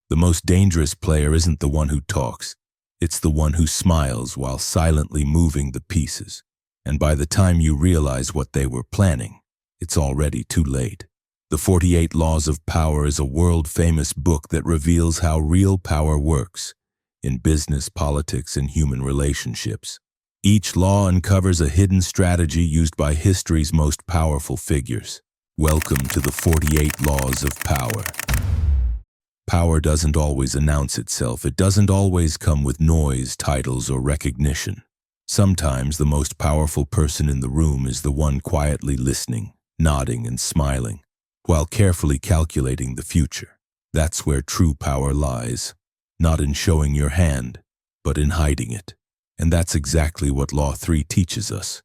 The most dangerous player isn't the one who talks. It's the one who smiles while silently moving the pieces. And by the time you realize what they were planning, it's already too late. The 48 Laws of Power is a world-famous book that reveals how real power works in business, politics, and human relationships. Each law uncovers a hidden strategy used by history's most powerful figures. Welcome to the 48 Laws of Power. Power doesn't always announce itself. It doesn't always come with noise, titles, or recognition. Sometimes the most powerful person in the room is the one quietly listening, nodding, and smiling, while carefully calculating the future. That's where true power lies, not in showing your hand, but in hiding it. And that's exactly what Law 3 teaches us.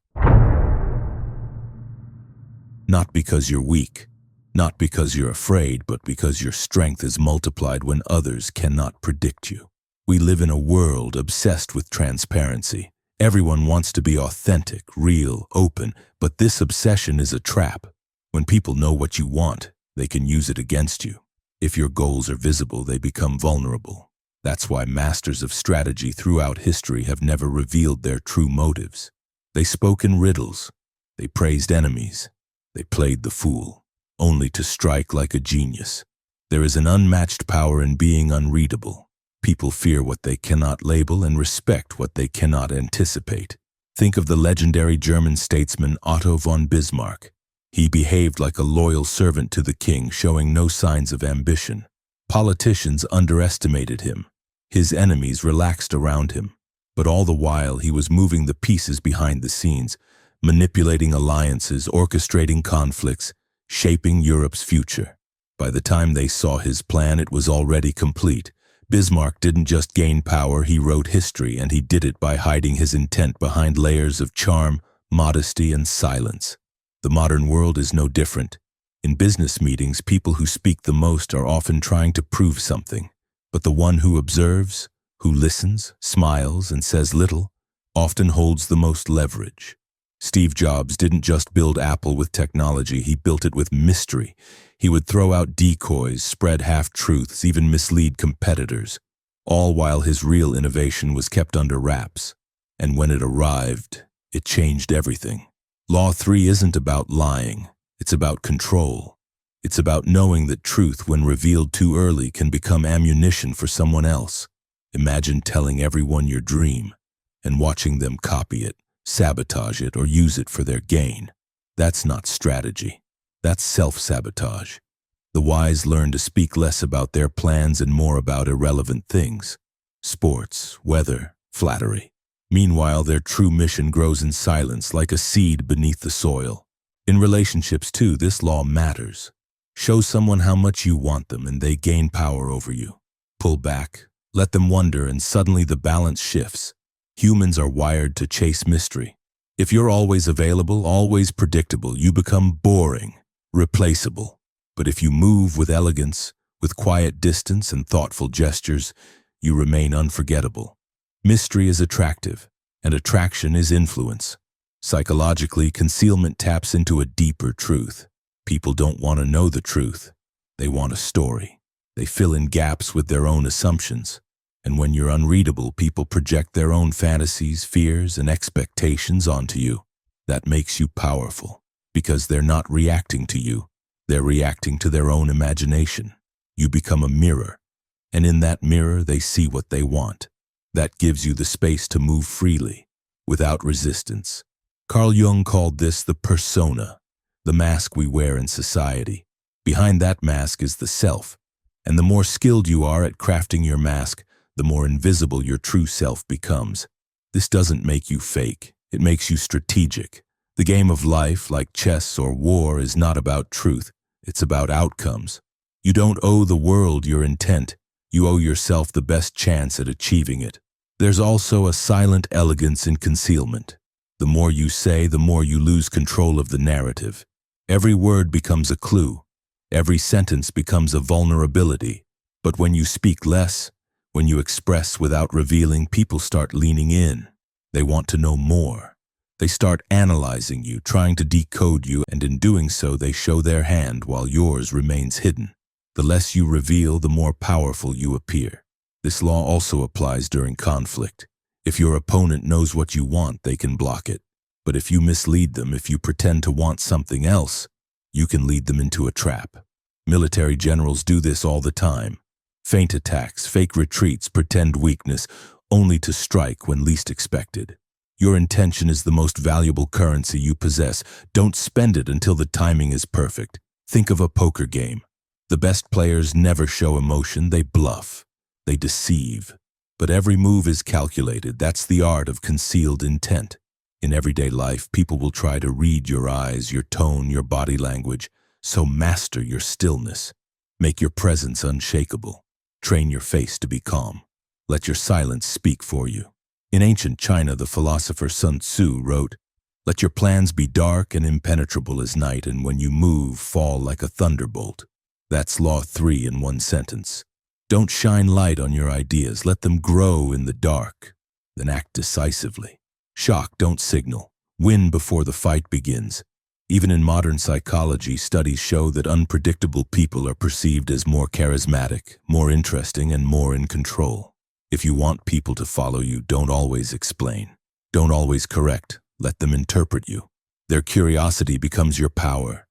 Not because you're weak, not because you're afraid, but because your strength is multiplied when others cannot predict you. We live in a world obsessed with transparency. Everyone wants to be authentic, real, open, but this obsession is a trap. When people know what you want, they can use it against you. If your goals are visible, they become vulnerable. That's why masters of strategy throughout history have never revealed their true motives. They spoke in riddles. They praised enemies. They played the fool, only to strike like a genius. There is an unmatched power in being unreadable. People fear what they cannot label and respect what they cannot anticipate. Think of the legendary German statesman Otto von Bismarck. He behaved like a loyal servant to the king, showing no signs of ambition. Politicians underestimated him. His enemies relaxed around him. But all the while, he was moving the pieces behind the scenes, manipulating alliances, orchestrating conflicts, shaping Europe's future. By the time they saw his plan, it was already complete. Bismarck didn't just gain power, he wrote history, and he did it by hiding his intent behind layers of charm, modesty, and silence. The modern world is no different. In business meetings, people who speak the most are often trying to prove something. But the one who observes, who listens, smiles, and says little, often holds the most leverage. Steve Jobs didn't just build Apple with technology, he built it with mystery. He would throw out decoys, spread half-truths, even mislead competitors, all while his real innovation was kept under wraps. And when it arrived, it changed everything. Law 3 isn't about lying, it's about control. It's about knowing that truth, when revealed too early, can become ammunition for someone else. Imagine telling everyone your dream and watching them copy it, sabotage it, or use it for their gain. That's not strategy. That's self-sabotage. The wise learn to speak less about their plans and more about irrelevant things. Sports, weather, flattery. Meanwhile, their true mission grows in silence, like a seed beneath the soil. In relationships, too, this law matters. Show someone how much you want them, and they gain power over you. Pull back, let them wonder, and suddenly the balance shifts. Humans are wired to chase mystery. If you're always available, always predictable, you become boring, replaceable. But if you move with elegance, with quiet distance and thoughtful gestures, you remain unforgettable. Mystery is attractive, and attraction is influence. Psychologically, concealment taps into a deeper truth. People don't want to know the truth. They want a story. They fill in gaps with their own assumptions. And when you're unreadable, people project their own fantasies, fears, and expectations onto you. That makes you powerful, because they're not reacting to you. They're reacting to their own imagination. You become a mirror, and in that mirror, they see what they want. That gives you the space to move freely, without resistance. Carl Jung called this the persona, the mask we wear in society. Behind that mask is the self, and the more skilled you are at crafting your mask, the more invisible your true self becomes. This doesn't make you fake, it makes you strategic. The game of life, like chess or war, is not about truth, it's about outcomes. You don't owe the world your intent, you owe yourself the best chance at achieving it. There's also a silent elegance in concealment. The more you say, the more you lose control of the narrative. Every word becomes a clue. Every sentence becomes a vulnerability. But when you speak less, when you express without revealing, people start leaning in. They want to know more. They start analyzing you, trying to decode you, and in doing so, they show their hand while yours remains hidden. The less you reveal, the more powerful you appear. This law also applies during conflict. If your opponent knows what you want, they can block it. But if you mislead them, if you pretend to want something else, you can lead them into a trap. Military generals do this all the time. Feint attacks, fake retreats, pretend weakness, only to strike when least expected. Your intention is the most valuable currency you possess. Don't spend it until the timing is perfect. Think of a poker game. The best players never show emotion, they bluff. They deceive. But every move is calculated. That's the art of concealed intent. In everyday life, people will try to read your eyes, your tone, your body language. So master your stillness. Make your presence unshakable. Train your face to be calm. Let your silence speak for you. In ancient China, the philosopher Sun Tzu wrote, "Let your plans be dark and impenetrable as night, and when you move, fall like a thunderbolt." That's law 3 in one sentence. Don't shine light on your ideas. Let them grow in the dark. Then act decisively. Shock, don't signal. Win before the fight begins. Even in modern psychology, studies show that unpredictable people are perceived as more charismatic, more interesting, and more in control. If you want people to follow you, don't always explain. Don't always correct. Let them interpret you. Their curiosity becomes your power.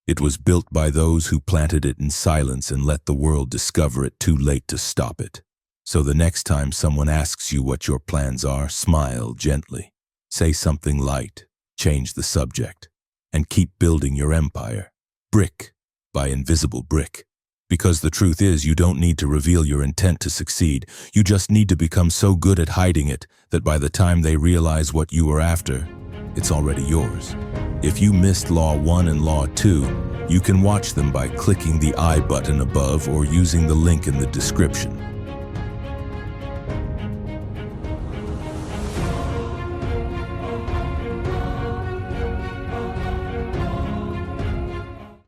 It was built by those who planted it in silence and let the world discover it too late to stop it. So the next time someone asks you what your plans are, smile gently. Say something light. Change the subject. And keep building your empire, brick by invisible brick. Because the truth is, you don't need to reveal your intent to succeed. You just need to become so good at hiding it that by the time they realize what you are after, it's already yours. If you missed Law 1 and Law 2, you can watch them by clicking the I button above or using the link in the description.